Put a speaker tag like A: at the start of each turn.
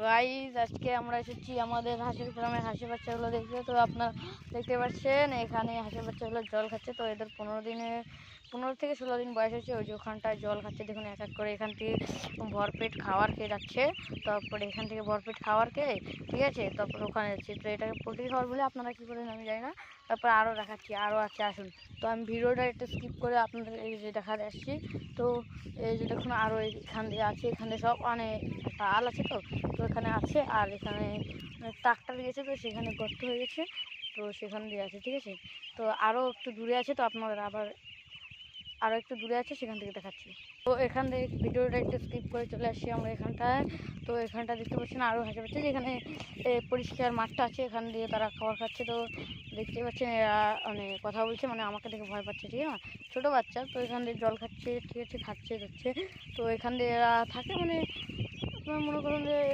A: Guys আজকে আমরা এসেছি আমাদের হাঁসের গ্রামের হাঁসের বাচ্চাগুলো দেখতে। তো আপনারা দেখতে পাচ্ছেন এখানে হাঁসের বাচ্চাগুলো জল খাচ্ছে। তো এদের 15 থেকে 16 দিন বয়স হয়েছে। ওই যে ওখানটায় জল খাচ্ছে দেখুন, এক এক করে এখান থেকে ভরপেট খাবার খেয়ে যাচ্ছে। তারপরে এখান থেকে ভরপেট খাবার খেয়ে ঠিক আছে, তারপর ওখানে যাচ্ছে। তো এটাকে পোলট্রি খাবার বলে, আপনারা কী করেন আমি জানি না। তারপর আরও দেখাচ্ছি, আরও আছে আসুন। তো আমি ভিডিওটা একটু স্কিপ করে আপনাদের এই যে দেখাতে আসছি। তো এই যে দেখুন আরও এখান দিয়ে আছে, এখানে সব মানে একটা আল আছে। তো তো এখানে আছে, আর এখানে ট্রাক্টর গেছে তো সেখানে গর্ত হয়ে গেছে, তো সেখান দিয়ে আছে ঠিক আছে। তো আরও একটু দূরে আছে, তো আপনাদের আরও একটু দূরে আছে, সেখান থেকে দেখাচ্ছি। তো এখান থেকে ভিডিওটা একটু স্কিপ করে চলে আসছি আমরা এখানটায়। তো এখানটা দেখতে পাচ্ছেন আরও হাসে পাচ্ছে, যেখানে পরিষ্কার মাঠটা আছে, এখান দিয়ে তারা খাবার খাচ্ছে। তো দেখতে পাচ্ছেন এরা মানে কথা বলছে, মানে আমাকে দেখে ভয় পাচ্ছে ঠিক আছে, ছোটো বাচ্চা। তো এখান দিয়ে জল খাচ্ছে ঠিক আছে, খাচ্ছে যাচ্ছে। তো এখান দিয়ে এরা থাকে, মানে আপনারা মনে করুন যে